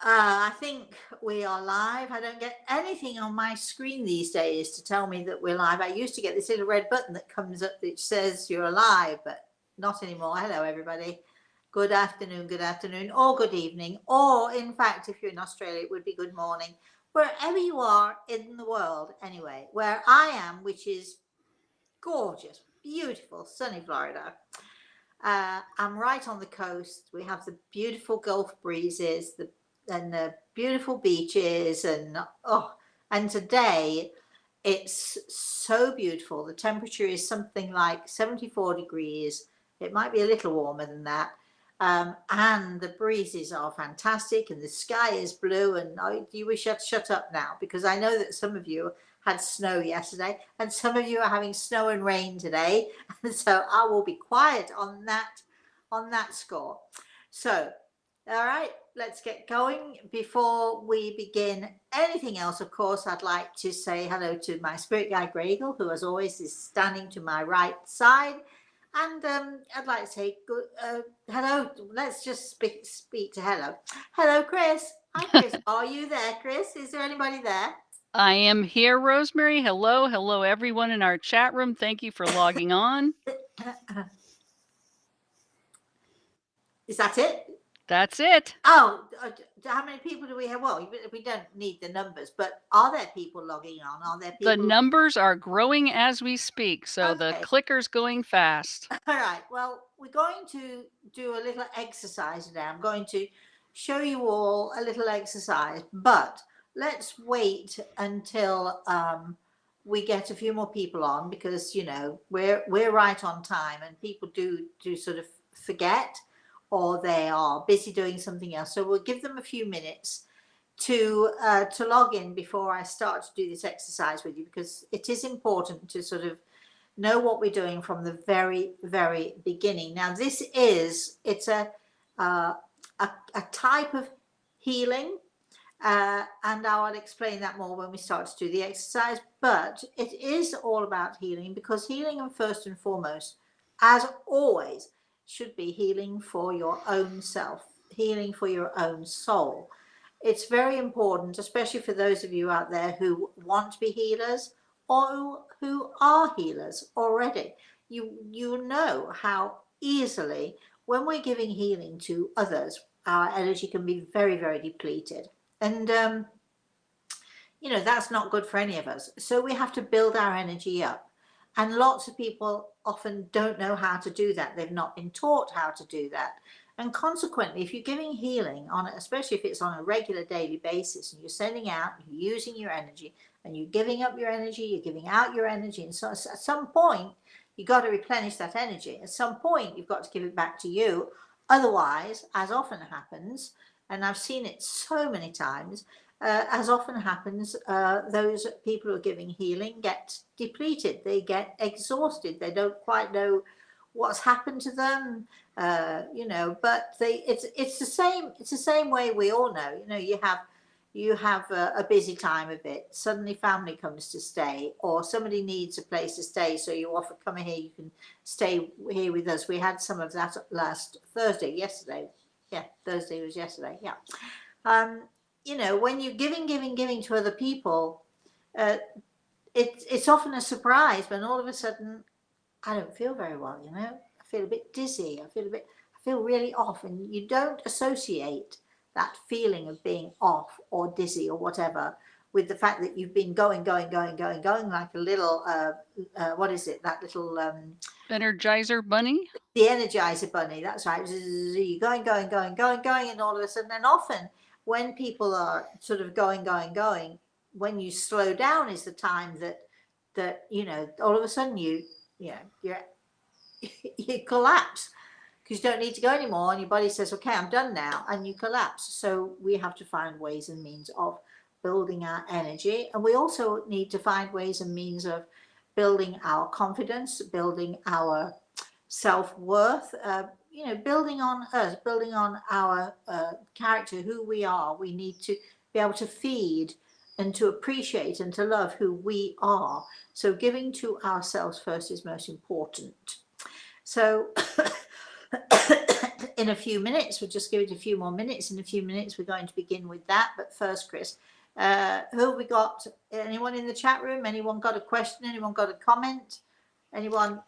I think we are live. I don't get anything on my screen these days to tell me that we're live. I used to get this little red button that comes up which says you're alive, but not anymore. Hello, everybody. Good afternoon, or good evening, or in fact, if you're in Australia, it would be good morning. Wherever you are in the world, anyway, where I am, which is gorgeous, beautiful, sunny Florida. I'm right on the coast. We have the beautiful Gulf breezes, and the beautiful beaches, and today it's so beautiful. The temperature is something like 74 degrees. It might be a little warmer than that. And the breezes are fantastic, and the sky is blue. And do you wish I'd shut up now? Because I know that some of you had snow yesterday, and some of you are having snow and rain today. And so I will be quiet on that score. So, all right, let's get going. Before we begin anything else, of course, I'd like to say hello to my spirit guide, Gregor, who as always is standing to my right side. And I'd like to say good, hello. Let's just speak to hello. Hello, Chris. Hi, Chris. Are you there, Chris? Is there anybody there? I am here, Rosemary. Hello, everyone in our chat room. Thank you for logging on. Is that it? That's it. Oh, how many people do we have? Well, we don't need the numbers, but are there people logging on? Are there people? The numbers are growing as we speak, so the Okay. clicker's going fast. All right. Well, we're going to do a little exercise now. I'm going to show you all a little exercise, but let's wait until we get a few more people on, because we're right on time, and people do sort of forget, or they are busy doing something else. So we'll give them a few minutes to log in before I start to do this exercise with you, because it is important to sort of know what we're doing from the very, very beginning. Now, it's a type of healing, and I'll explain that more when we start to do the exercise. But it is all about healing, because healing, and first and foremost, as always, should be healing for your own self, healing for your own soul. It's very important, especially for those of you out there who want to be healers, or who are healers already. You know how easily, when we're giving healing to others, our energy can be very, very depleted. And that's not good for any of us. So we have to build our energy up. And lots of people often don't know how to do that. They've not been taught how to do that. And consequently, if you're giving healing on it, especially if it's on a regular daily basis, and you're sending out, you're using your energy, and you're giving up your energy, you're giving out your energy, and so at some point, you've got to replenish that energy. At some point, you've got to give it back to you. Otherwise, as often happens, and I've seen it so many times, as often happens, those people who are giving healing get depleted. They get exhausted. They don't quite know what's happened to them, but it's the same. It's the same way we all know. You have a busy time of it. Suddenly, family comes to stay, or somebody needs a place to stay. So you offer, come here. You can stay here with us. We had some of that last Thursday, yesterday. Yeah, Thursday was yesterday. Yeah. When you're giving to other people, it's often a surprise when all of a sudden, I don't feel very well. I feel a bit dizzy. I feel really off, and you don't associate that feeling of being off or dizzy or whatever with the fact that you've been going like a little what is it? That little Energizer bunny? the Energizer bunny. That's right. You're going, and all of a sudden, and often when people are sort of going, when you slow down is the time that all of a sudden you're you collapse, because you don't need to go anymore, and your body says, okay, I'm done now, and you collapse. So we have to find ways and means of building our energy, and we also need to find ways and means of building our confidence, building our self-worth, building on us, building on our character, who we are. We need to be able to feed and to appreciate and to love who we are. So giving to ourselves first is most important. So in a few minutes. We'll just give it a few more minutes. In a few minutes, we're going to begin with that. But first, Chris, who have we got? Anyone in the chat room? Anyone got a question? Anyone got a comment? Anyone?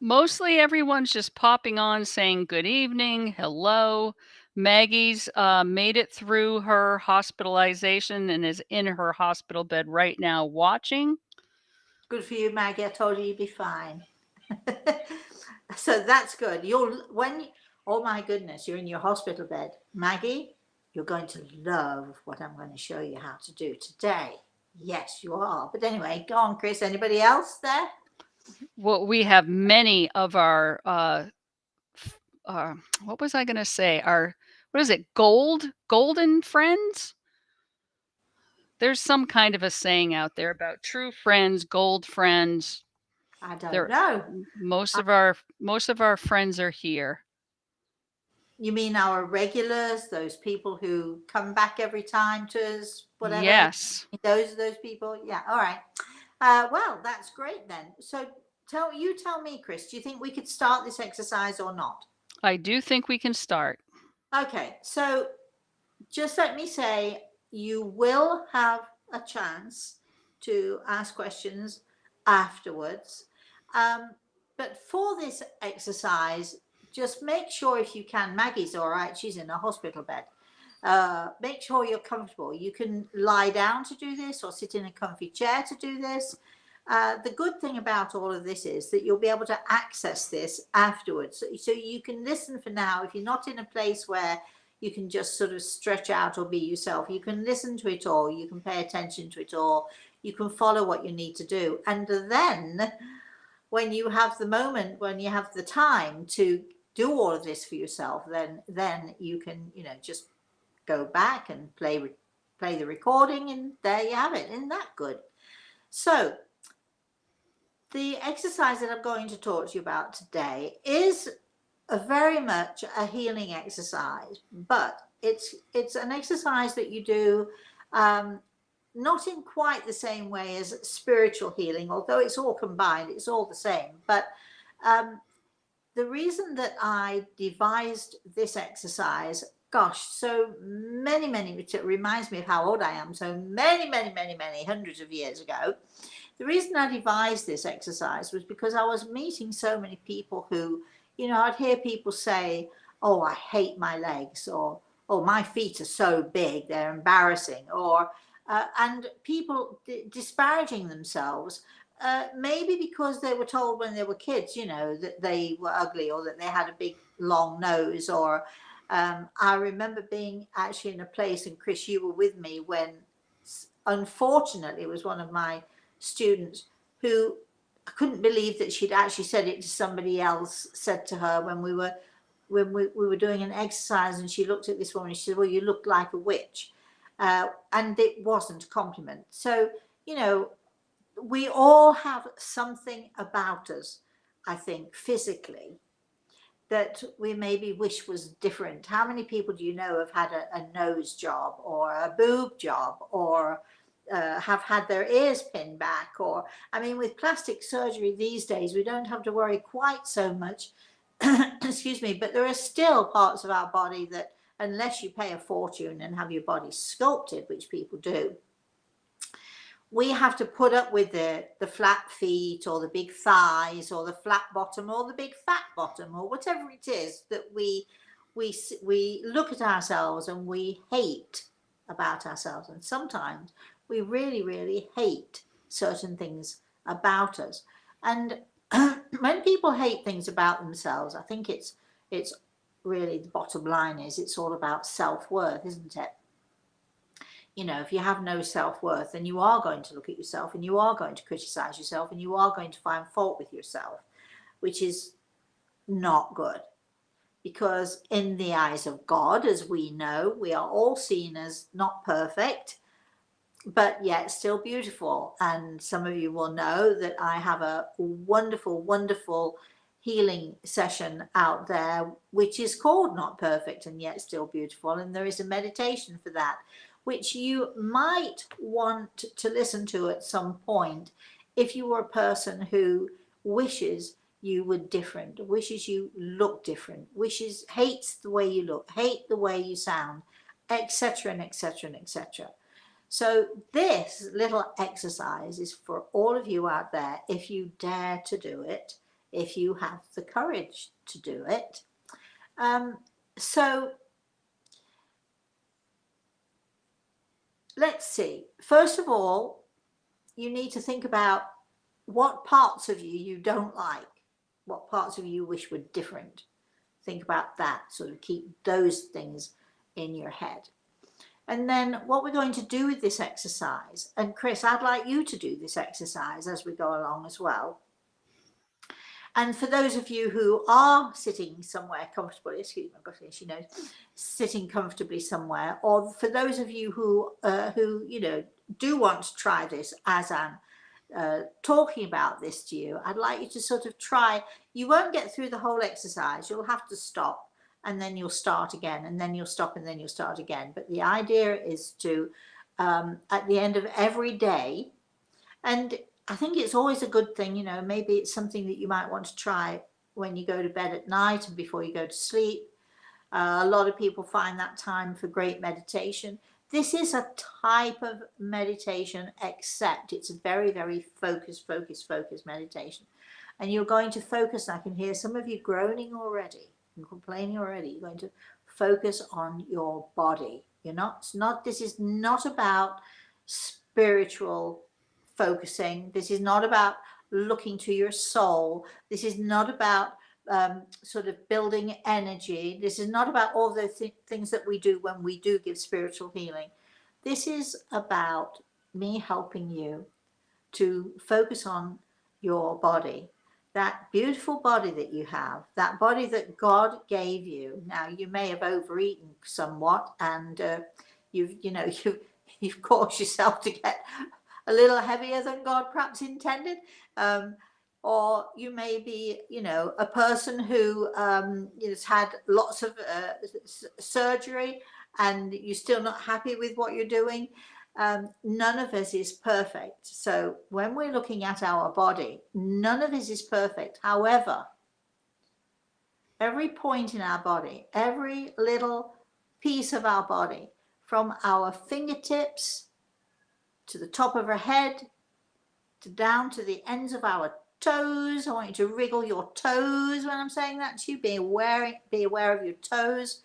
Mostly everyone's just popping on saying good evening, hello. Maggie's made it through her hospitalization and is in her hospital bed right now watching. Good for you, Maggie. I told you you'd be fine. So that's good. Oh my goodness, you're in your hospital bed. Maggie, you're going to love what I'm going to show you how to do today. Yes, you are. But anyway, go on, Chris. Anybody else there? Well, we have many of our, what was I going to say? What is it? Golden friends? There's some kind of a saying out there about true friends, gold friends. I don't know. Most of our friends are here. You mean our regulars, those people who come back every time to us, whatever? Yes. Those people? Yeah, all right. Well, that's great then. So tell me, Chris, do you think we could start this exercise or not? I do think we can start. Okay, so just let me say, you will have a chance to ask questions afterwards. But for this exercise, just make sure if you can, Maggie's all right, she's in a hospital bed. Make sure you're comfortable. You can lie down to do this or sit in a comfy chair to do this. The good thing about all of this is that you'll be able to access this afterwards. So you can listen for now. If you're not in a place where you can just sort of stretch out or be yourself, you can listen to it all. You can pay attention to it all. You can follow what you need to do. And then when you have the moment, when you have the time to do all of this for yourself, then you can, just go back and play the recording, and there you have it. Isn't that good? So the exercise that I'm going to talk to you about today is very much a healing exercise, but it's an exercise that you do not in quite the same way as spiritual healing, although it's all combined, it's all the same. But the reason that I devised this exercise, gosh, so many, it reminds me of how old I am, so many, hundreds of years ago. The reason I devised this exercise was because I was meeting so many people who, I'd hear people say, oh, I hate my legs, or, oh, my feet are so big, they're embarrassing, or, and people disparaging themselves, maybe because they were told when they were kids, that they were ugly or that they had a big, long nose, or I remember being actually in a place, and Chris, you were with me, when unfortunately it was one of my students who I couldn't believe that she'd actually said it to somebody else, said to her when we were doing an exercise, and she looked at this woman and she said, well, you look like a witch. And it wasn't a compliment. So, we all have something about us, I think, physically, that we maybe wish was different. How many people do you know have had a nose job or a boob job, or have had their ears pinned back? Or, I mean, with plastic surgery these days, we don't have to worry quite so much, excuse me, but there are still parts of our body that, unless you pay a fortune and have your body sculpted, which people do, we have to put up with the flat feet, or the big thighs, or the flat bottom, or the big fat bottom, or whatever it is that we look at ourselves and we hate about ourselves. And sometimes we really, really hate certain things about us. And when people hate things about themselves, I think it's really, the bottom line is, it's all about self-worth, isn't it? If you have no self-worth, then you are going to look at yourself, and you are going to criticize yourself, and you are going to find fault with yourself, which is not good. Because in the eyes of God, as we know, we are all seen as not perfect, but yet still beautiful. And some of you will know that I have a wonderful, wonderful healing session out there, which is called Not Perfect and Yet Still Beautiful. And there is a meditation for that, which you might want to listen to at some point if you are a person who wishes you were different, wishes you look different, wishes, hates the way you look, hate the way you sound, etc. and etc. and etc. So this little exercise is for all of you out there, if you dare to do it, if you have the courage to do it. So let's see. First of all, you need to think about what parts of you don't like, what parts of you wish were different. Think about that, sort of keep those things in your head. And then what we're going to do with this exercise, and Chris, I'd like you to do this exercise as we go along as well. And for those of you who are sitting somewhere comfortably, excuse me, I've got to, she knows, sitting comfortably somewhere, or for those of you who you know, do want to try this as I'm talking about this to you, I'd like you to sort of try. You won't get through the whole exercise. You'll have to stop, and then you'll start again, and then you'll stop, and then you'll start again. But the idea is to, at the end of every day, and I think it's always a good thing, you know, maybe it's something that you might want to try when you go to bed at night and before you go to sleep. A lot of people find that time for great meditation. This is a type of meditation, except it's a very, very focused meditation. And you're going to focus, and I can hear some of you groaning already and complaining already. You're going to focus on your body. This is not about spiritual focusing. This is not about looking to your soul. This is not about sort of building energy. This is not about all the things that we do when we do give spiritual healing. This is about me helping you to focus on your body, that beautiful body that you have, that body that God gave you. Now, you may have overeaten somewhat, and you've caused yourself to get a little heavier than God perhaps intended. Or you may be, a person who has had lots of surgery and you're still not happy with what you're doing. None of us is perfect. So when we're looking at our body, none of us is perfect. However, every point in our body, every little piece of our body, from our fingertips to the top of our head, to down to the ends of our toes. I want you to wriggle your toes when I'm saying that to you. Be aware of your toes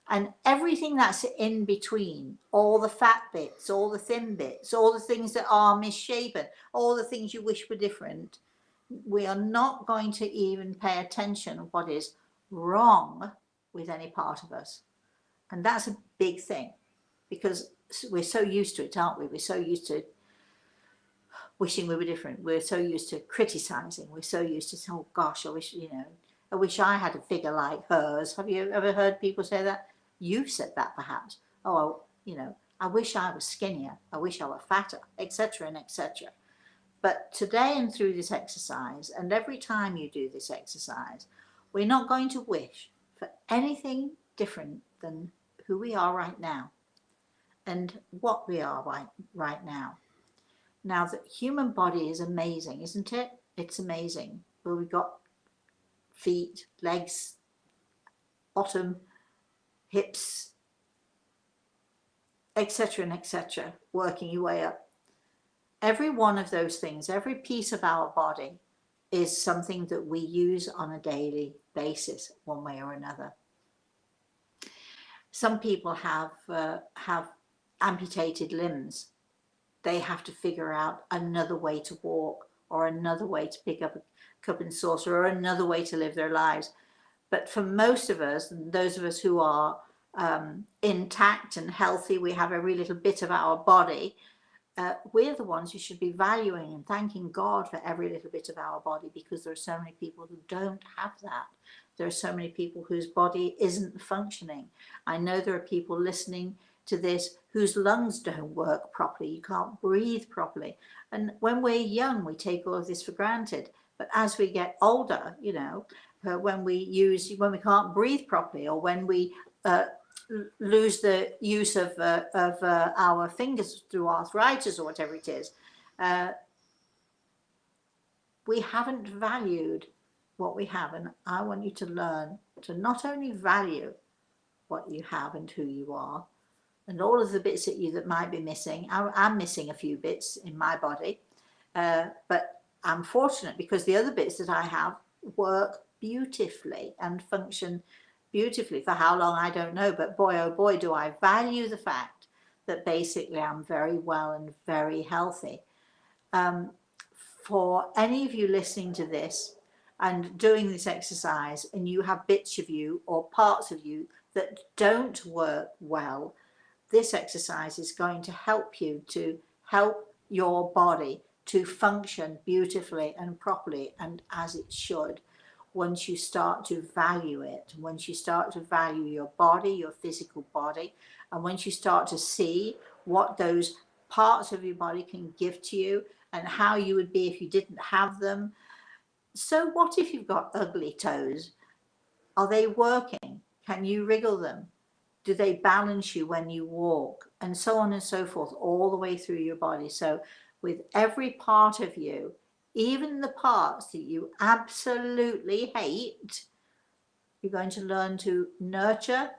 and everything that's in between, all the fat bits, all the thin bits, all the things that are misshapen, all the things you wish were different. We are not going to even pay attention to what is wrong with any part of us. And that's a big thing, because we're so used to it, aren't we? We're so used to wishing we were different. We're so used to criticizing. We're so used to saying, oh gosh, I wish I had a figure like hers. Have you ever heard people say that? You've said that perhaps. Oh, I wish I was skinnier. I wish I were fatter, etc. and etc. But today and through this exercise, and every time you do this exercise, we're not going to wish for anything different than who we are right now and what we are right now. Now, the human body is amazing, isn't it? It's amazing. Well, we've got feet, legs, bottom, hips, etc. and etc. working your way up. Every one of those things, every piece of our body is something that we use on a daily basis, one way or another. Some people have amputated limbs. They have to figure out another way to walk, or another way to pick up a cup and saucer, or another way to live their lives. But for most of us, those of us who are intact and healthy, we have every little bit of our body, we're the ones who should be valuing and thanking God for every little bit of our body, because there are so many people who don't have that. There are so many people whose body isn't functioning. I know there are people listening to this whose lungs don't work properly. You can't breathe properly. And when we're young, we take all of this for granted. But as we get older, when we can't breathe properly, or when we lose the use of our fingers through arthritis or whatever it is, we haven't valued what we have, and I want you to learn to not only value what you have and who you are, and all of the bits that you that might be missing. I'm missing a few bits in my body, but I'm fortunate because the other bits that I have work beautifully and function beautifully. For how long, I don't know, but boy, oh boy, do I value the fact that basically I'm very well and very healthy. For any of you listening to this and doing this exercise, and you have bits of you or parts of you that don't work well, this exercise is going to help you to help your body to function beautifully and properly and as it should. Once you start to value it, once you start to value your body, your physical body, and once you start to see what those parts of your body can give to you and how you would be if you didn't have them. So what if you've got ugly toes? Are they working? Can you wriggle them? Do they balance you when you walk? And so on and so forth, all the way through your body. So with every part of you, even the parts that you absolutely hate, you're going to learn to nurture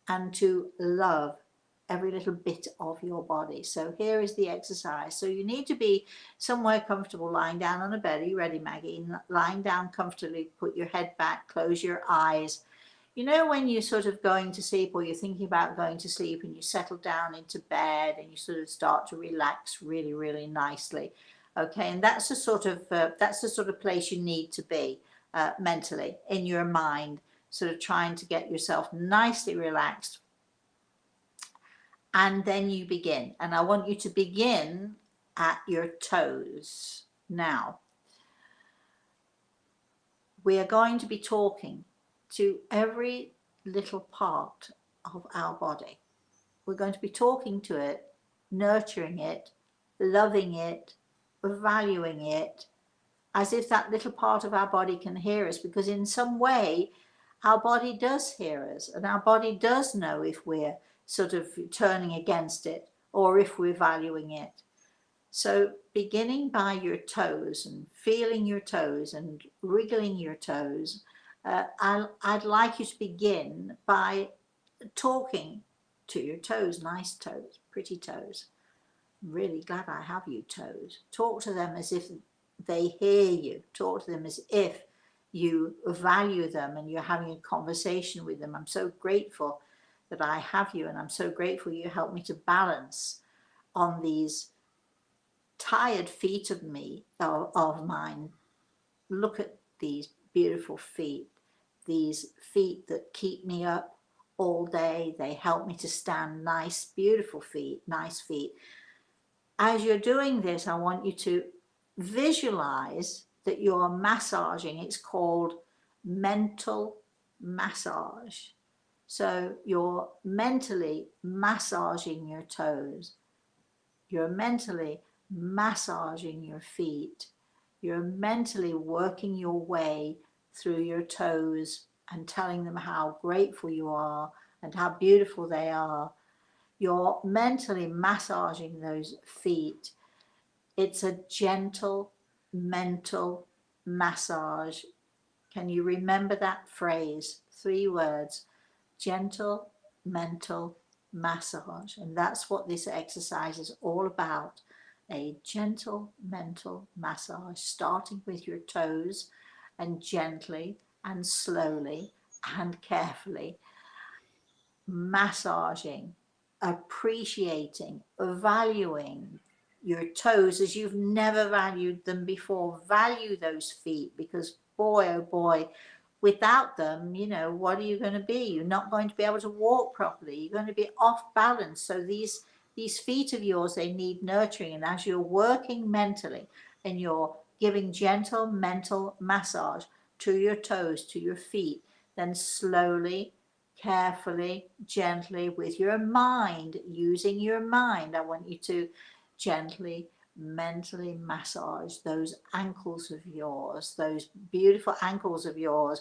and to love every little bit of your body. So here is the exercise. So you need to be somewhere comfortable, lying down on a bed. Are you ready, Maggie? Lying down comfortably, put your head back, close your eyes. You know, when you're sort of going to sleep or you're thinking about going to sleep and you settle down into bed and you sort of start to relax really, really nicely. Okay, and that's the sort of place you need to be mentally, in your mind, sort of trying to get yourself nicely relaxed. And then you begin. And I want you to begin at your toes. Now, we are going to be talking to every little part of our body. We're going to be talking to it, nurturing it, loving it, valuing it, as if that little part of our body can hear us, because in some way our body does hear us, and our body does know if we're sort of turning against it or if we're valuing it. So beginning by your toes and feeling your toes and wriggling your toes, I'd like you to begin by talking to your toes. Nice toes, pretty toes. I'm really glad I have you, toes. Talk to them as if they hear you. Talk to them as if you value them and you're having a conversation with them. I'm so grateful that I have you, and I'm so grateful you help me to balance on these tired feet of mine. Look at these beautiful feet, these feet that keep me up all day. They help me to stand. Nice, beautiful feet, nice feet. As you're doing this, I want you to visualize that you're massaging. It's called mental massage. So you're mentally massaging your toes. You're mentally massaging your feet. You're mentally working your way through your toes and telling them how grateful you are and how beautiful they are. You're mentally massaging those feet. It's a gentle mental massage. Can you remember that phrase? 3 words: gentle mental massage. And that's what this exercise is all about. A gentle mental massage, starting with your toes, and gently and slowly and carefully massaging, appreciating, valuing your toes as you've never valued them before. Value those feet, because boy, oh boy, without them, you know, what are you going to be? You're not going to be able to walk properly. You're going to be off balance. So these feet of yours, they need nurturing. And as you're working mentally and you're giving gentle mental massage to your toes, to your feet, then slowly, carefully, gently, with your mind, using your mind, I want you to gently, mentally massage those ankles of yours, those beautiful ankles of yours.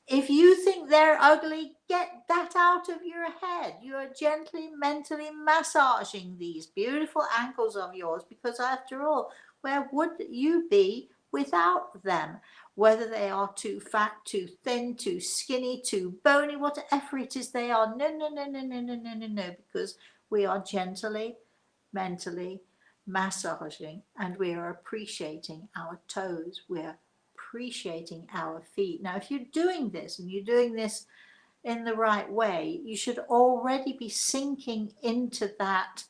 If you think they're ugly, get that out of your head. You are gently, mentally massaging these beautiful ankles of yours, because after all, where would you be without them? whether they are too fat, too thin, too skinny, too bony, whatever it is they are. No, no, no, no, no, no, no, no, no, because we are gently, mentally massaging, and we are appreciating our toes. We're appreciating our feet. Now, if you're doing this and you're doing this in the right way, you should already be sinking into that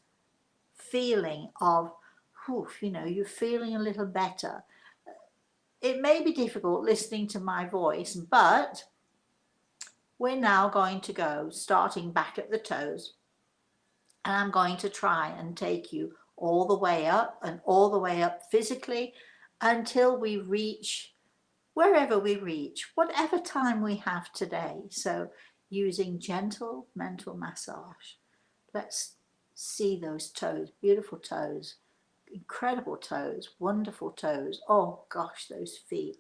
feeling of, you know, you're feeling a little better. It may be difficult listening to my voice, but we're now going to go starting back at the toes, and I'm going to try and take you all the way up and all the way up physically until we reach wherever we reach, whatever time we have today. So using gentle mental massage, let's see those toes, beautiful toes, incredible toes, wonderful toes. Oh gosh, those feet,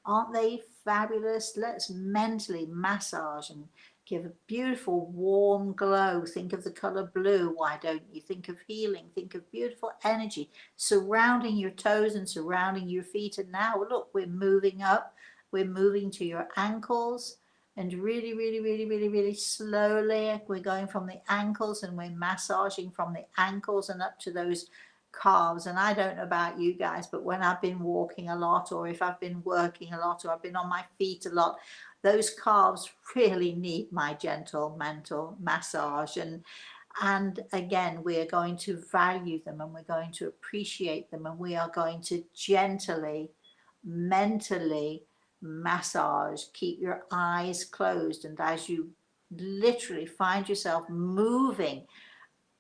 aren't they fabulous? Let's mentally massage and give a beautiful warm glow. Think of the color blue. Why don't you? Think of healing, think of beautiful energy surrounding your toes and surrounding your feet. And now look, we're moving up, we're moving to your ankles, and really, really, really, really, really slowly we're going from the ankles, and we're massaging from the ankles and up to those calves. And I don't know about you guys, but when I've been walking a lot, or if I've been working a lot, or I've been on my feet a lot, those calves really need my gentle mental massage. And again, we are going to value them, and we're going to appreciate them, and we are going to gently, mentally massage. Keep your eyes closed, and as you literally find yourself moving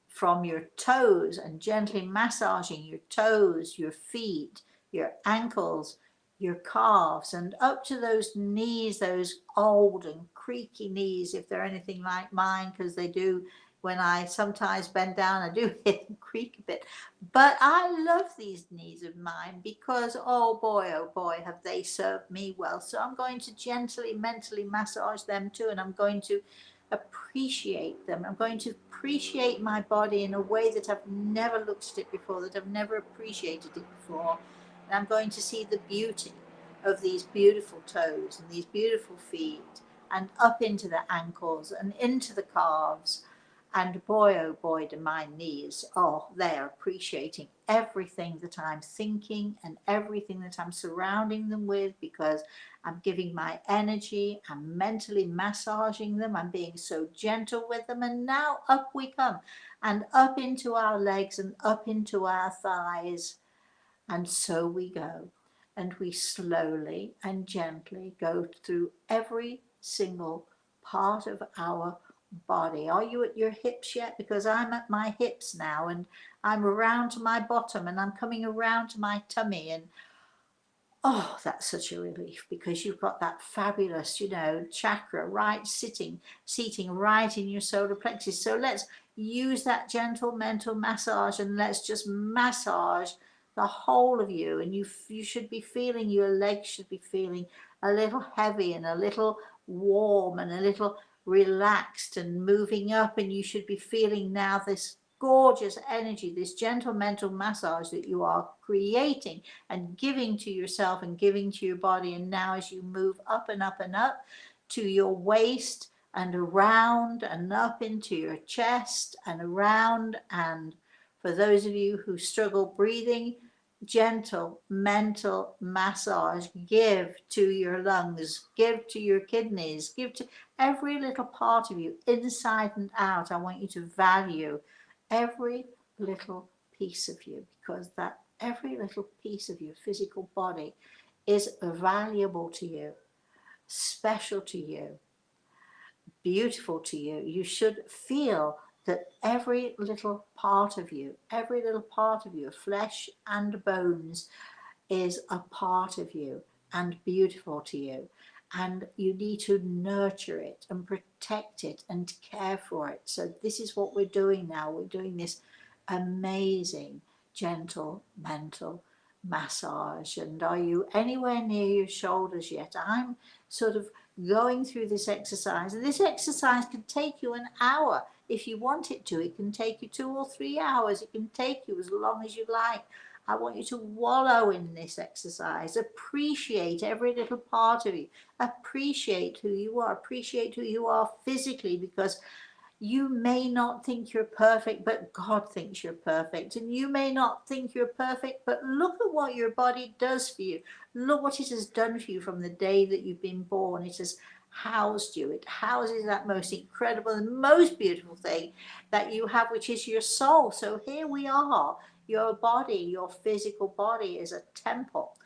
from your toes and gently massaging your toes, your feet, your ankles, your calves, and up to those knees, those old and creaky knees, if they're anything like mine, because they do. When I sometimes bend down, I do hear them creak a bit. But I love these knees of mine because, oh boy, have they served me well. So I'm going to gently, mentally massage them too, and I'm going to appreciate them. I'm going to appreciate my body in a way that I've never looked at it before, that I've never appreciated it before. And I'm going to see the beauty of these beautiful toes and these beautiful feet, and up into the ankles and into the calves. And boy, oh boy, do my knees, oh, they are appreciating everything that I'm thinking and everything that I'm surrounding them with, because I'm giving my energy, I'm mentally massaging them, I'm being so gentle with them. And now up we come, and up into our legs and up into our thighs. And so we go. And we slowly and gently go through every single part of our body. Are you at your hips yet? Because I'm at my hips now, and I'm around to my bottom, and I'm coming around to my tummy. And oh, that's such a relief, because you've got that fabulous, you know, chakra right seating right in your solar plexus. So let's use that gentle mental massage, and let's just massage the whole of you. And you should be feeling, your legs should be feeling a little heavy and a little warm and a little relaxed and moving up. And you should be feeling now this gorgeous energy, this gentle mental massage that you are creating and giving to yourself and giving to your body. And now as you move up and up and up to your waist and around and up into your chest and around, and for those of you who struggle breathing, gentle mental massage. Give to your lungs, give to your kidneys, give to every little part of you, inside and out. I want you to value every little piece of you, because that every little piece of your physical body is valuable to you, special to you, beautiful to you. You should feel that every little part of you, every little part of your flesh and bones is a part of you and beautiful to you. And you need to nurture it and protect it and care for it. So this is what we're doing now. We're doing this amazing, gentle, mental massage. And are you anywhere near your shoulders yet? I'm sort of going through this exercise. And this exercise can take you an hour if you want it to. It can take you 2 or 3 hours. It can take you as long as you like. I want you to wallow in this exercise. Appreciate every little part of you. Appreciate who you are. Appreciate who you are physically, because you may not think you're perfect, but God thinks you're perfect. And you may not think you're perfect, but look at what your body does for you. Look what it has done for you from the day that you've been born. It has housed you. It houses that most incredible and most beautiful thing that you have, which is your soul. So here we are. Your body, your physical body is a temple,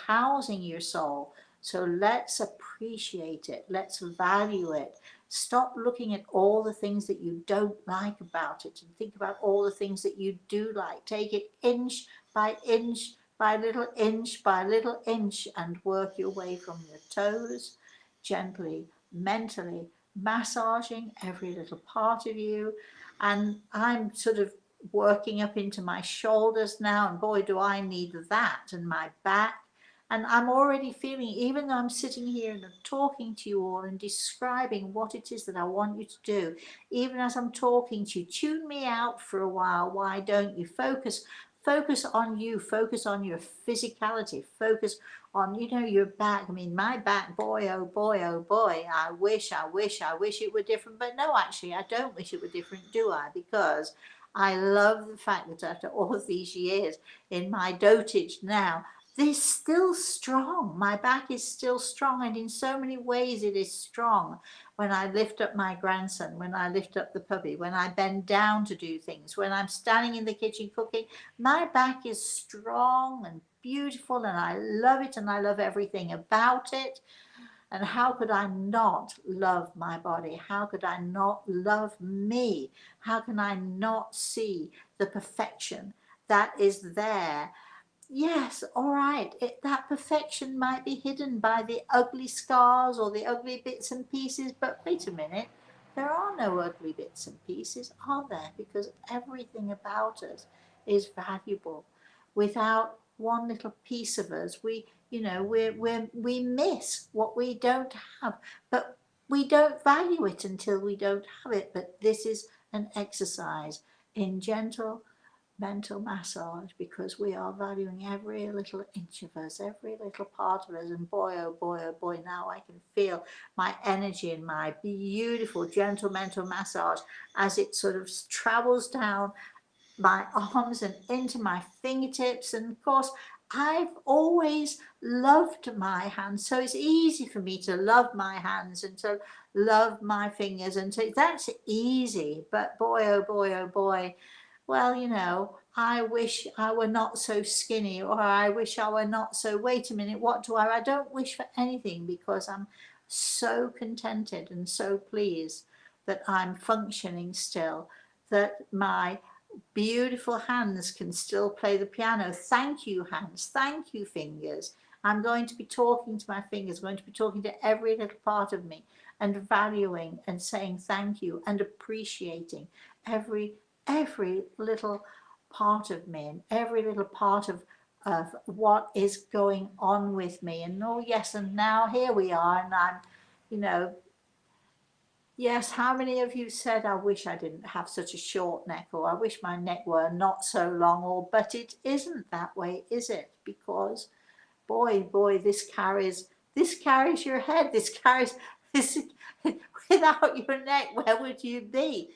housing your soul. So let's appreciate it. Let's value it. Stop looking at all the things that you don't like about it and think about all the things that you do like. Take it inch by inch by little inch by little inch and work your way from your toes, gently, mentally, massaging every little part of you. And I'm sort of working up into my shoulders now, and boy, do I need that, and my back. And I'm already feeling, even though I'm sitting here and I'm talking to you all and describing what it is that I want you to do, even as I'm talking to you, tune me out for a while. Why don't you focus on you, focus on your physicality, focus on, your back. I mean, my back, boy, oh boy, oh boy, I wish it were different. But no, actually, I don't wish it were different, do I? Because I love the fact that after all of these years in my dotage now, this still strong. My back is still strong, and in so many ways it is strong. When I lift up my grandson, when I lift up the puppy, when I bend down to do things, when I'm standing in the kitchen cooking, my back is strong and beautiful, and I love it, and I love everything about it. And how could I not love my body? How could I not love me? How can I not see the perfection that is there? Yes, all right. That perfection might be hidden by the ugly scars or the ugly bits and pieces, but wait a minute. There are no ugly bits and pieces, are there? Because everything about us is valuable. Without one little piece of us, we miss what we don't have, but we don't value it until we don't have it. But this is an exercise in gentle mental massage, because we are valuing every little inch of us, every little part of us. And boy, oh boy, now I can feel my energy and my beautiful gentle mental massage as it sort of travels down my arms and into my fingertips. And of course, I've always loved my hands, so it's easy for me to love my hands and to love my fingers, and so that's easy. But boy, oh boy, oh boy, well, I wish I were not so skinny, or I wish I were not so, wait a minute, what do I don't wish for anything, because I'm so contented and so pleased that I'm functioning still, that my beautiful hands can still play the piano. Thank you, hands. Thank you, fingers. I'm going to be talking to my fingers, I'm going to be talking to every little part of me and valuing and saying thank you and appreciating every little part of me and every little part of what is going on with me. And oh yes, and now here we are, and I'm, yes, how many of you said, I wish I didn't have such a short neck, or I wish my neck were not so long, or, but it isn't that way, is it? Because boy, this carries your head, this carries this. Without your neck, where would you be?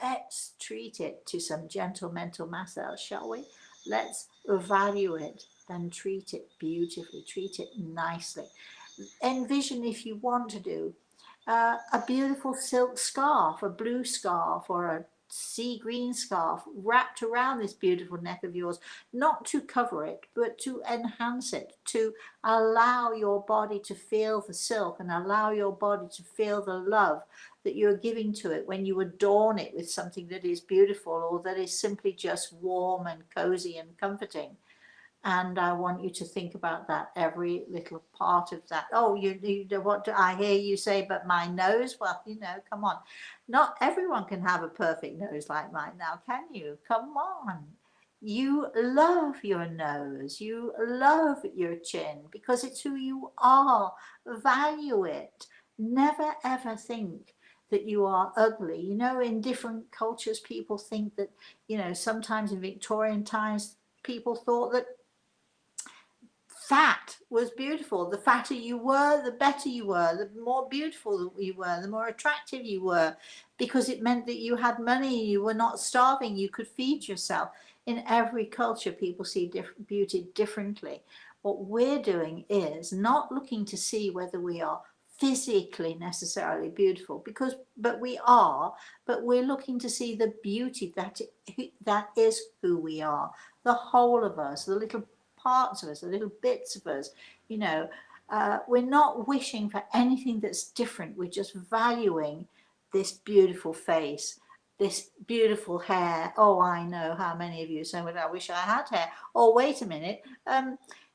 Let's treat it to some gentle mental massage, shall we? Let's value it and treat it beautifully, treat it nicely. Envision, if you want to do, a beautiful silk scarf, a blue scarf, or a sea green scarf wrapped around this beautiful neck of yours, not to cover it, but to enhance it, to allow your body to feel the silk and allow your body to feel the love that you're giving to it when you adorn it with something that is beautiful or that is simply just warm and cozy and comforting. And I want you to think about that, every little part of that. Oh, what do I hear you say? But my nose? Well, come on. Not everyone can have a perfect nose like mine now, can you? Come on. You love your nose. You love your chin because it's who you are. Value it. Never ever think that you are ugly. In different cultures, people think that, sometimes in Victorian times, people thought that fat was beautiful. The fatter you were, the better you were, the more beautiful you were, the more attractive you were, because it meant that you had money, you were not starving, you could feed yourself. In every culture, people see beauty differently. What we're doing is not looking to see whether we are physically necessarily beautiful, but we are, but we're looking to see the beauty that is who we are, the whole of us, the little parts of us, the little bits of us, you know. We're not wishing for anything that's different. We're just valuing this beautiful face, this beautiful hair. Oh, I know how many of you say, well, I wish I had hair. Oh, wait a minute.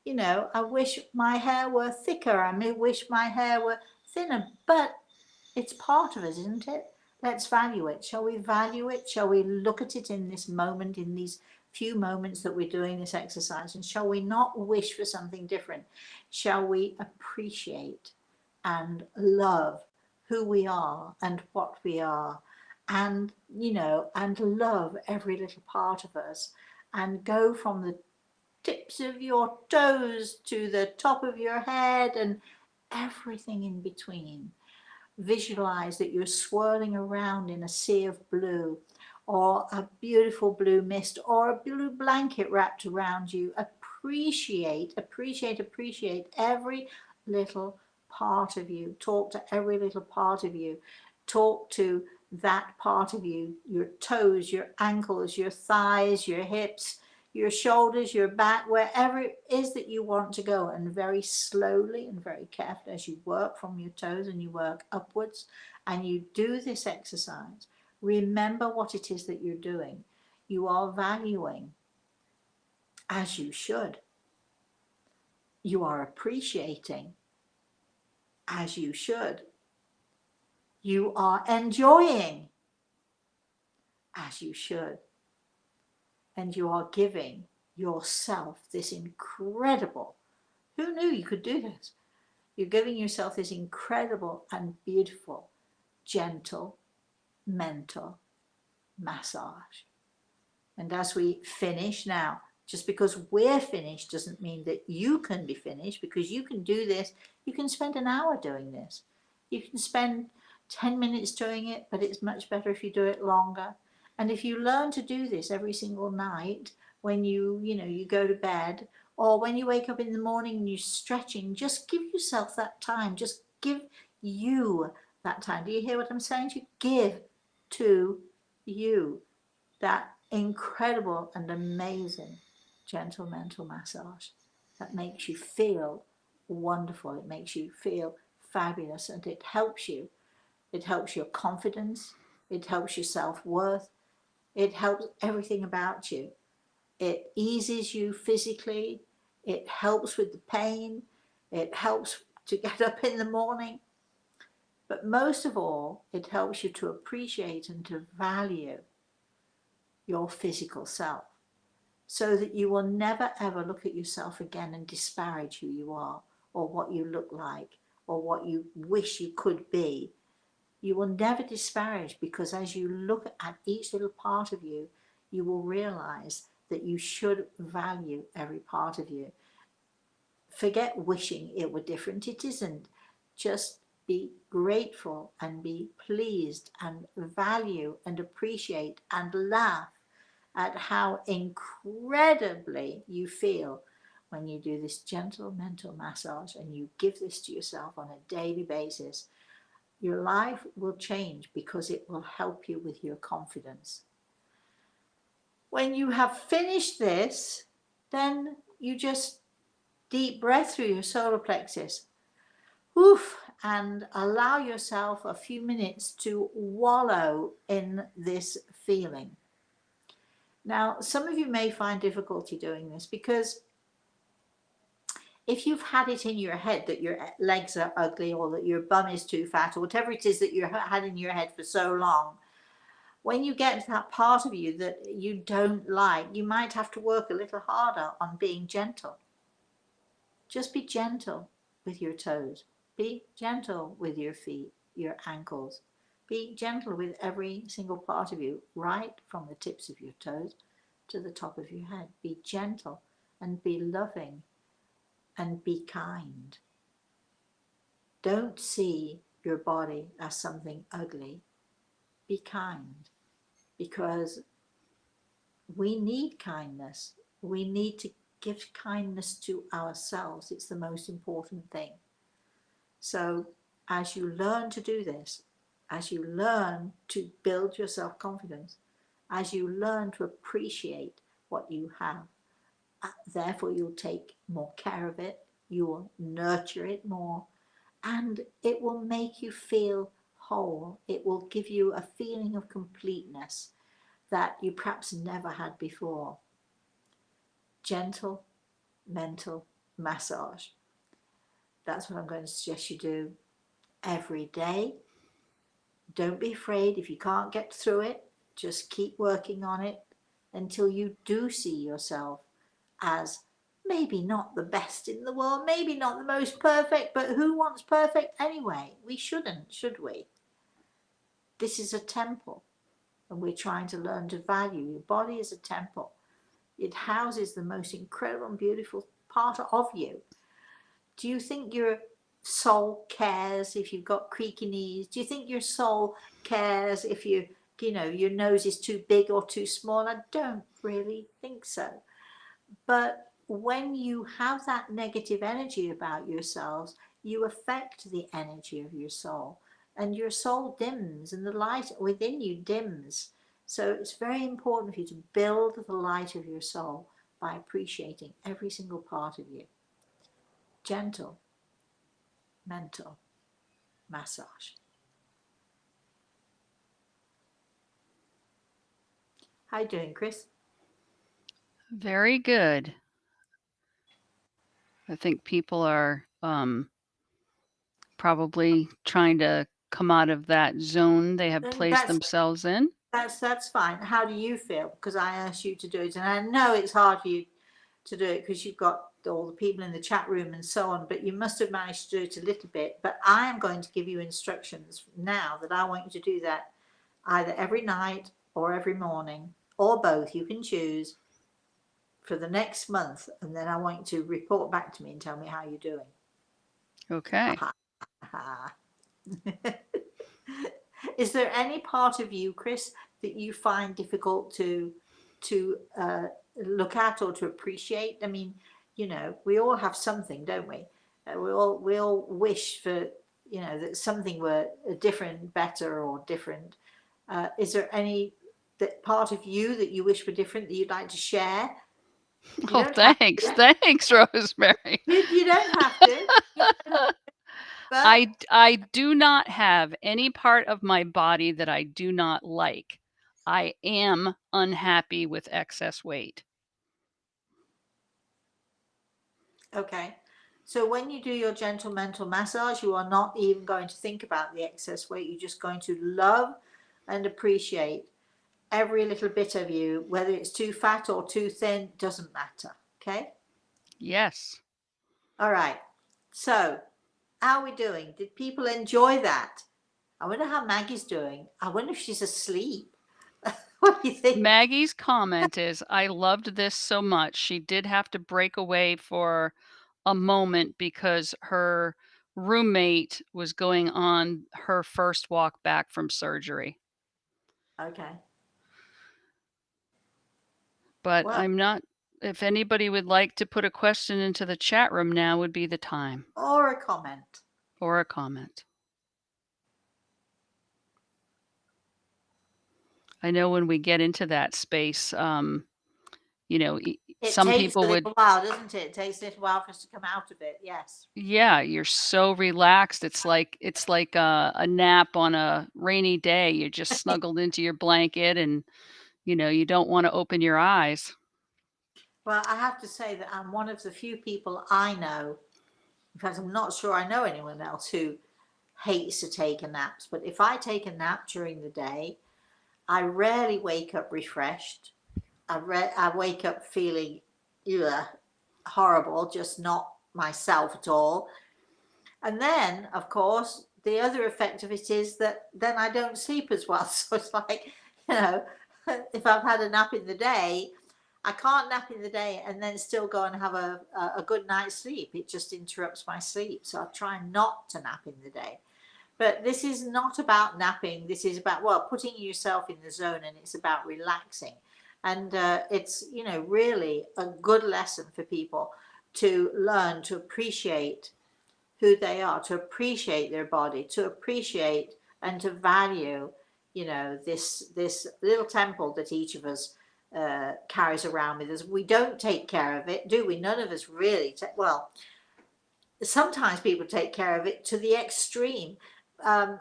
You know, I wish my hair were thicker. I wish my hair were thinner. But it's part of us, isn't it? Let's value it. Shall we value it? Shall we look at it in this moment, in these few moments that we're doing this exercise? And shall we not wish for something different? Shall we appreciate and love who we are and what we are, and, you know, and love every little part of us, and go from the tips of your toes to the top of your head and everything in between. Visualize that you're swirling around in a sea of blue, or a beautiful blue mist, or a blue blanket wrapped around you. Appreciate every little part of you. Talk to every little part of you. Talk to that part of you, your toes, your ankles, your thighs, your hips, your shoulders, your back, wherever it is that you want to go. And very slowly and very carefully, as you work from your toes and you work upwards and you do this exercise, remember what it is that you're doing. You are valuing, as you should. You are appreciating, as you should. You are enjoying, as you should. And you are giving yourself this incredible, who knew you could do this? You're giving yourself this incredible and beautiful, gentle, mental massage. And as we finish now, just because we're finished doesn't mean that you can be finished, because you can do this. You can spend an hour doing this. You can spend 10 minutes doing it, but it's much better if you do it longer. And if you learn to do this every single night, when you go to bed, or when you wake up in the morning and you're stretching, just give yourself that time. Just give you that time. Do you hear what I'm saying? To give to you that incredible and amazing gentle mental massage that makes you feel wonderful. It makes you feel fabulous, and it helps you. It helps your confidence. It helps your self-worth. It helps everything about you. It eases you physically. It helps with the pain. It helps to get up in the morning. But most of all, it helps you to appreciate and to value your physical self, so that you will never ever look at yourself again and disparage who you are, or what you look like, or what you wish you could be. You will never disparage, because as you look at each little part of you, you will realize that you should value every part of you. Forget wishing it were different. It isn't. Just be grateful and be pleased and value and appreciate and laugh at how incredibly you feel when you do this gentle mental massage and you give this to yourself on a daily basis. Your life will change, because it will help you with your confidence. When you have finished this, then you just deep breath through your solar plexus. Oof, and allow yourself a few minutes to wallow in this feeling. Now, some of you may find difficulty doing this, because if you've had it in your head that your legs are ugly, or that your bum is too fat, or whatever it is that you had in your head for so long, when you get to that part of you that you don't like, you might have to work a little harder on being gentle. Just be gentle with your toes. Be gentle with your feet, your ankles. Be gentle with every single part of you, right from the tips of your toes to the top of your head. Be gentle and be loving and be kind. Don't see your body as something ugly. Be kind, because we need kindness. We need to give kindness to ourselves. It's the most important thing. So as you learn to do this, as you learn to build your self-confidence, as you learn to appreciate what you have, therefore you'll take more care of it, you will nurture it more, and it will make you feel whole. It will give you a feeling of completeness that you perhaps never had before. Gentle mental massage. That's what I'm going to suggest you do every day. Don't be afraid if you can't get through it. Just keep working on it until you do see yourself as maybe not the best in the world, maybe not the most perfect, but who wants perfect anyway? We shouldn't, should we? This is a temple, and we're trying to learn to value. Your body is a temple. It houses the most incredible and beautiful part of you. Do you think your soul cares if you've got creaky knees? Do you think your soul cares if your nose is too big or too small? I don't really think so. But when you have that negative energy about yourselves, you affect the energy of your soul, and your soul dims and the light within you dims. So it's very important for you to build the light of your soul by appreciating every single part of you. Gentle mental massage. How you doing, Chris? Very good. I think people are probably trying to come out of that zone they have placed themselves in. That's fine. How do you feel? Because I asked you to do it, and I know it's hard for you to do it because you've got all the people in the chat room and so on, but you must have managed to do it a little bit. But I am going to give you instructions now that I want you to do that either every night or every morning, or both. You can choose, for the next month, and then I want you to report back to me and tell me how you're doing. Okay. Is there any part of you, Chris, that you find difficult to look at or to appreciate? I mean, we all have something, don't we? We all wish for, that something were different, better, or different. Is there any part of you that you wish were different that you'd like to share? Oh, thanks. Thanks, Rosemary. You don't have to. But I do not have any part of my body that I do not like. I am unhappy with excess weight. Okay. So when you do your gentle mental massage, you are not even going to think about the excess weight. You're just going to love and appreciate every little bit of you, whether it's too fat or too thin, doesn't matter. Okay? Yes. All right. So how are we doing? Did people enjoy that? I wonder how Maggie's doing. I wonder if she's asleep. What do you think? Maggie's comment is, I loved this so much. She did have to break away for a moment because her roommate was going on her first walk back from surgery. Okay. But well, I'm not, if anybody would like to put a question into the chat room, now would be the time. Or a comment. Or a comment. I know when we get into that space, some people would. It takes a little while, doesn't it? It takes a little while for us to come out of it. Yes. Yeah, you're so relaxed. It's like a nap on a rainy day. You're just snuggled into your blanket, and you don't want to open your eyes. Well, I have to say that I'm one of the few people I know. In fact, I'm not sure I know anyone else who hates to take naps. But if I take a nap during the day, I rarely wake up refreshed. I wake up feeling horrible, just not myself at all. And then, of course, the other effect of it is that then I don't sleep as well. So it's like, if I've had a nap in the day, I can't nap in the day and then still go and have a good night's sleep. It just interrupts my sleep. So I try not to nap in the day. But this is not about napping. This is about, well, putting yourself in the zone, and it's about relaxing. And it's, really a good lesson for people to learn to appreciate who they are, to appreciate their body, to appreciate and to value, this little temple that each of us carries around with us. We don't take care of it, do we? None of us really. Well, sometimes people take care of it to the extreme. Um,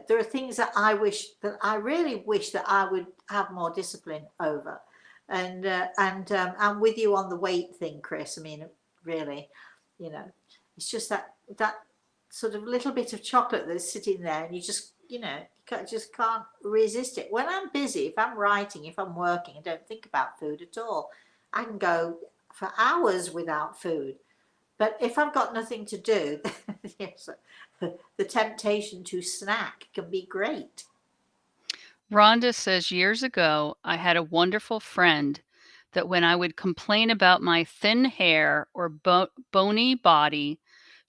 there are things that I really wish that I would have more discipline over. And I'm with you on the weight thing, Chris. I mean, really, it's just that sort of little bit of chocolate that's sitting there, and you just, just can't resist it. When I'm busy, if I'm writing, if I'm working, I don't think about food at all. I can go for hours without food. But if I've got nothing to do, yes, the temptation to snack can be great. Rhonda says, years ago, I had a wonderful friend that when I would complain about my thin hair or bony body,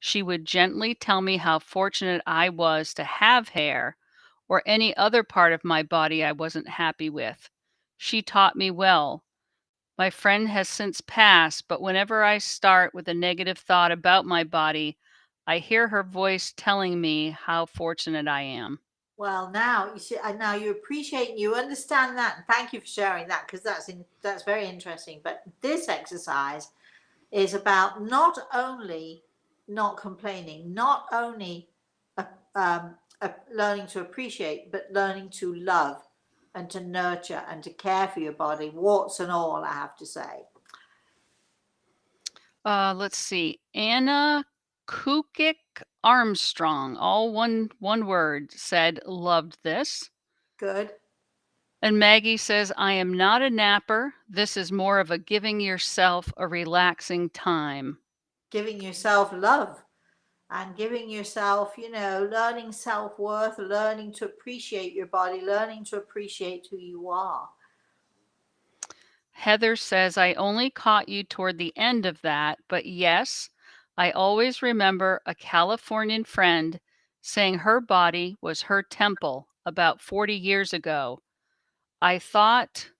she would gently tell me how fortunate I was to have hair or any other part of my body I wasn't happy with. She taught me well. My friend has since passed, but whenever I start with a negative thought about my body, I hear her voice telling me how fortunate I am. Well, now you see, now you appreciate and you understand that, and thank you for sharing that, because that's very interesting. But this exercise is about not only not complaining, not only learning to appreciate, but learning to love and to nurture and to care for your body, warts and all, I have to say. Let's see. Anna Kukik Armstrong, all one word, said, loved this. Good. And Maggie says, I am not a napper. This is more of a giving yourself a relaxing time. Giving yourself love and giving yourself, learning self-worth, learning to appreciate your body, learning to appreciate who you are. Heather says, I only caught you toward the end of that, but yes, I always remember a Californian friend saying her body was her temple about 40 years ago. I thought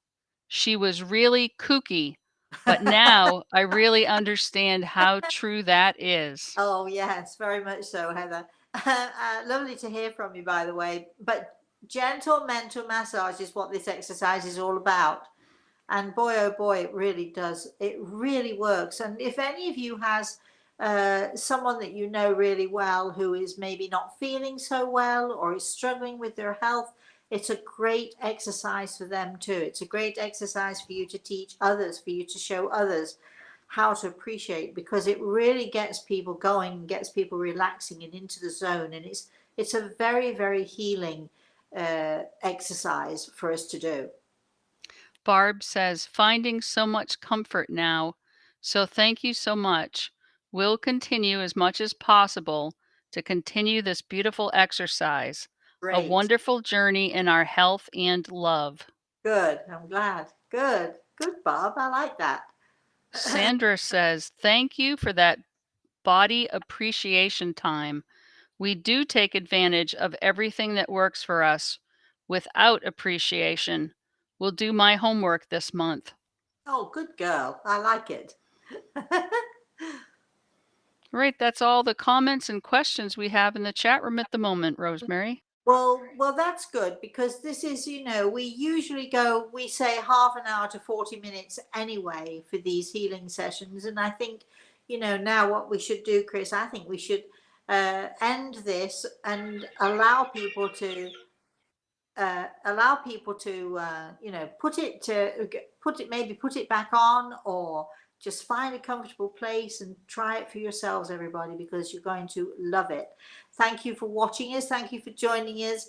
she was really kooky, but now I really understand how true that is. Oh, yes, very much so, Heather. Lovely to hear from you, by the way. But gentle mental massage is what this exercise is all about. And boy, oh boy, it really does. It really works. And if any of you has someone that you know really well who is maybe not feeling so well or is struggling with their health, it's a great exercise for them too. It's a great exercise for you to teach others, for you to show others how to appreciate, because it really gets people going, gets people relaxing and into the zone. And it's a very, very healing exercise for us to do. Barb says, finding so much comfort now. So thank you so much. We'll continue as much as possible to continue this beautiful exercise. A Great. wonderful journey in our health and love. Good. I'm glad. Good. Good, Bob. I like that. Sandra says, thank you for that body appreciation time. We do take advantage of everything that works for us without appreciation. We'll do my homework this month. Oh, good girl. I like it. Right, that's all the comments and questions we have in the chat room at the moment, Rosemary. Well, that's good, because this is, we usually we say half an hour to 40 minutes anyway for these healing sessions. And I think, now what we should do, Chris, I think we should end this and allow people to put it back on, or just find a comfortable place and try it for yourselves, everybody, because you're going to love it. Thank you for watching us. Thank you for joining us,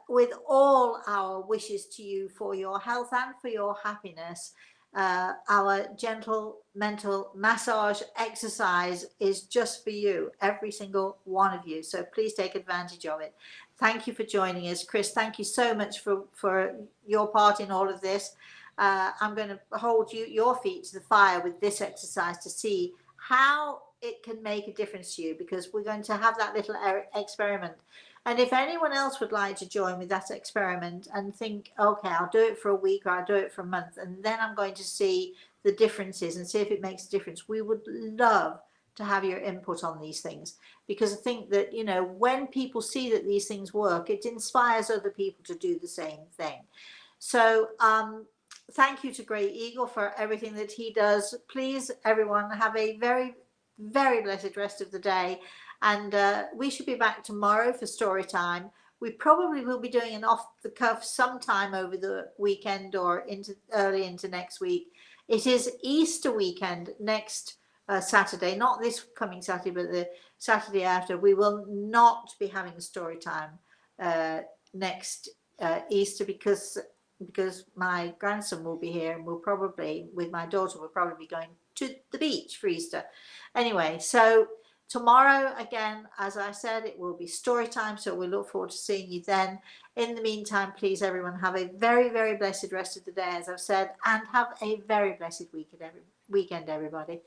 with all our wishes to you for your health and for your happiness. Our gentle mental massage exercise is just for you, every single one of you. So please take advantage of it. Thank you for joining us, Chris. Thank you so much for your part in all of this. I'm going to hold your feet to the fire with this exercise to see how it can make a difference to you, because we're going to have that little experiment. And if anyone else would like to join with that experiment and think, okay, I'll do it for a week or I'll do it for a month, and then I'm going to see the differences and see if it makes a difference, we would love to have your input on these things, because I think that, you know, when people see that these things work, it inspires other people to do the same thing. So thank you to Grey Eagle for everything that he does. Please, everyone, have a very, very blessed rest of the day. And we should be back tomorrow for story time. We probably will be doing an off the cuff sometime over the weekend or early into next week. It is Easter weekend next Saturday, not this coming Saturday, but the Saturday after. We will not be having a story time next Easter, because my grandson will be here, and we'll probably, with my daughter, we'll probably be going to the beach for Easter. Anyway, so tomorrow, again, as I said, it will be story time, so we look forward to seeing you then. In the meantime, please, everyone, have a very, very blessed rest of the day, as I've said, and have a very blessed weekend, everybody.